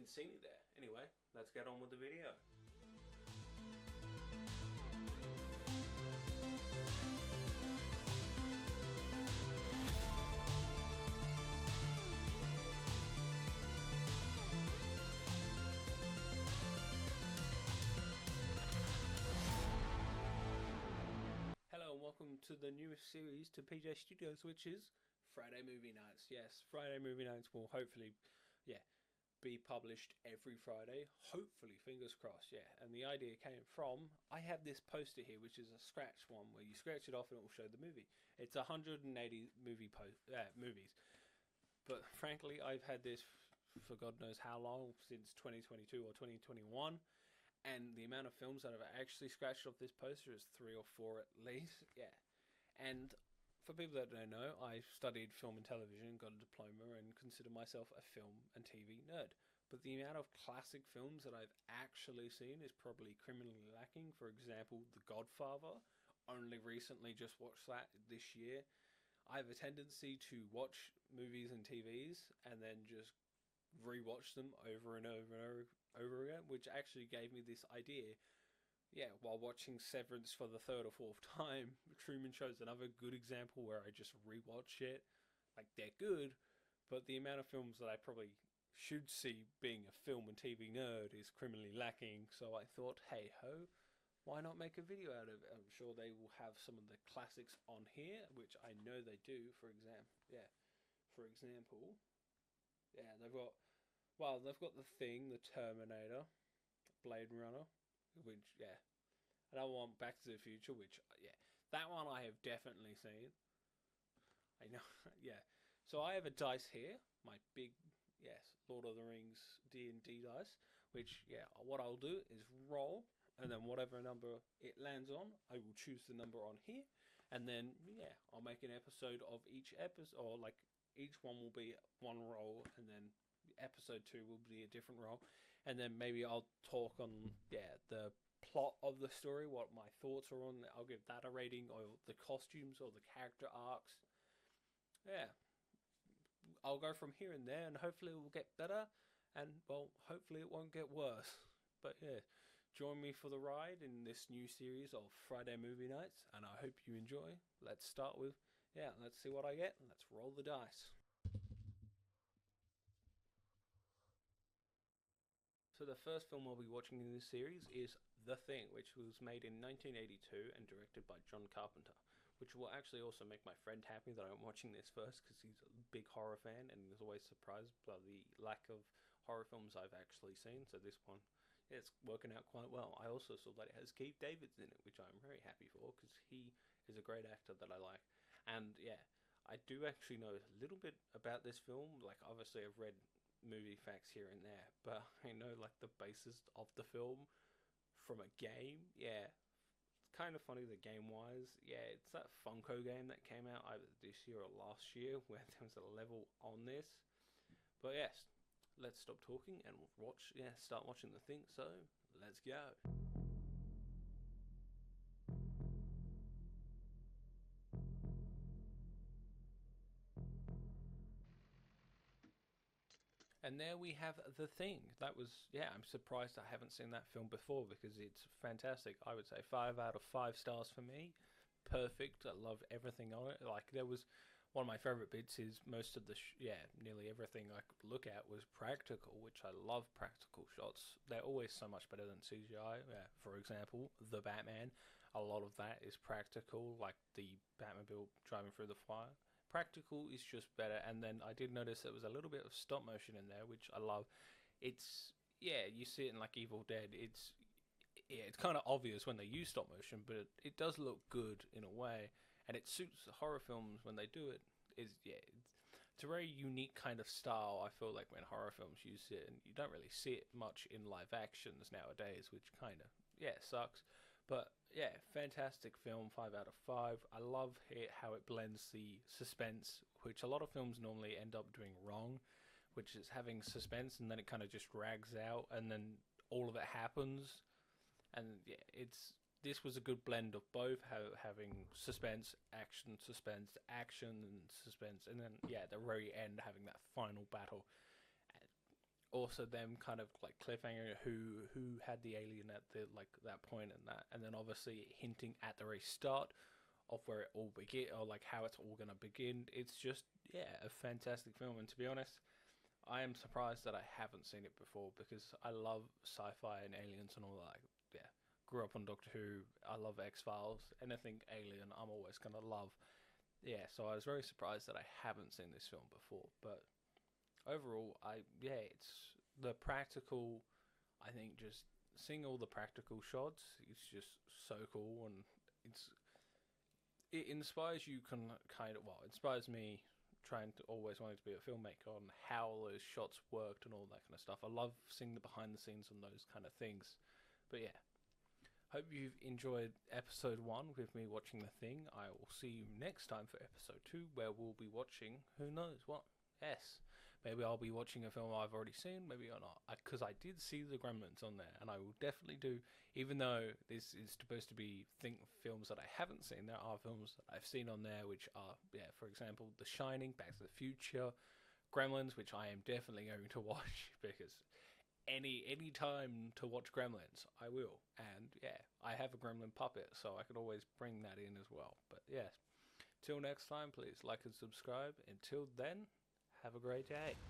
can see me there. Anyway, let's get on with the video. Hello and welcome to the newest series to PJ Studios, which is Friday Movie Nights. Yes, Friday Movie Nights will hopefully, be published every Friday. Hopefully, fingers crossed, And the idea came from, I have this poster here, which is a scratch one, where you scratch it off and it will show the movie. It's 180 movies. But frankly, I've had this for God knows how long, since 2022 or 2021. And the amount of films that I've actually scratched off this poster is 3 or 4 at least. And for people that don't know, I studied film and television, got a diploma, and consider myself a film and TV nerd. But the amount of classic films that I've actually seen is probably criminally lacking. For example, The Godfather. Only recently just watched that this year. I have a tendency to watch movies and TVs and then just rewatch them over and over and over again, which actually gave me this idea. While watching Severance for the third or fourth time, Truman Show's another good example where I just rewatch it. Like, they're good, but the amount of films that I probably should see being a film and TV nerd is criminally lacking. So I thought, hey ho, why not make a video out of it? I'm sure they will have some of the classics on here, which I know they do. For example, they've got The Thing, The Terminator, Blade Runner, which, another one, Back to the Future, which, that one I have definitely seen. I know, So I have a dice here, my big, Lord of the Rings D&D dice, which, what I'll do is roll, and then whatever number it lands on, I will choose the number on here, and then, I'll make an episode of each episode, or, like, each one will be one roll, and then episode 2 will be a different role, and then maybe I'll talk on the plot of the story, what my thoughts are on. I'll give that a rating, or the costumes or the character arcs. I'll go from here and there, and hopefully it will get better, and well, hopefully it won't get worse. But join me for the ride in this new series of Friday Movie Nights, and I hope you enjoy. Let's start with let's see what I get. Let's roll the dice. So the first film I'll be watching in this series is The Thing, which was made in 1982 and directed by John Carpenter, which will actually also make my friend happy that I'm watching this first, because he's a big horror fan and is always surprised by the lack of horror films I've actually seen. So this one, it's working out quite well. I also saw that it has Keith David in it, which I'm very happy for, because he is a great actor that I like. And I do actually know a little bit about this film. Like, obviously I've read movie facts here and there, but I know like the basis of the film from a game. It's kind of funny, the game wise. It's that Funko game that came out either this year or last year, where there was a level on this. But yes, let's stop talking and start watching The Thing. So let's go. And there we have The Thing. That was, I'm surprised I haven't seen that film before, because it's fantastic. I would say 5 out of 5 stars for me. Perfect. I loved everything on it. Like, there was one of my favorite bits is most of the, nearly everything I could look at was practical, which I love practical shots. They're always so much better than CGI. For example, The Batman. A lot of that is practical, like the Batmobile driving through the fire. Practical is just better. And then I did notice there was a little bit of stop motion in there, which I love. It's you see it in like Evil Dead. It's kind of obvious when they use stop motion, but it does look good in a way, and it suits horror films when they do it. It's a very unique kind of style. I feel like when horror films use it, and you don't really see it much in live actions nowadays, which kind of sucks. But fantastic film, 5 out of 5. I love how it blends the suspense, which a lot of films normally end up doing wrong, which is having suspense and then it kind of just drags out and then all of it happens. And this was a good blend of both, having suspense, action, and suspense, and then the very end having that final battle. also them kind of like cliffhanger who had the alien at the like that point and then obviously hinting at the very start of where it all begin or like how it's all gonna begin. It's just a fantastic film, and to be honest, I am surprised that I haven't seen it before because I love sci-fi and aliens and all that. Yeah, grew up on Doctor Who. I love X-Files. Anything alien, I'm always gonna love. Yeah, so I was very surprised that I haven't seen this film before. But overall, it's the practical. I think just seeing all the practical shots is just so cool, and it inspires you. Inspires me trying to always wanting to be a filmmaker on how those shots worked and all that kind of stuff. I love seeing the behind the scenes on those kind of things. But yeah, hope you've enjoyed episode 1 with me watching The Thing. I will see you next time for episode 2, where we'll be watching who knows what. Yes, maybe I'll be watching a film I've already seen, maybe or not. Because I did see the Gremlins on there, and I will definitely do. Even though this is supposed to be films that I haven't seen, there are films that I've seen on there, which are, for example, The Shining, Back to the Future, Gremlins, which I am definitely going to watch because any time to watch Gremlins, I will. And I have a Gremlin puppet, so I could always bring that in as well. But yes, till next time, please like and subscribe. Until then, have a great day.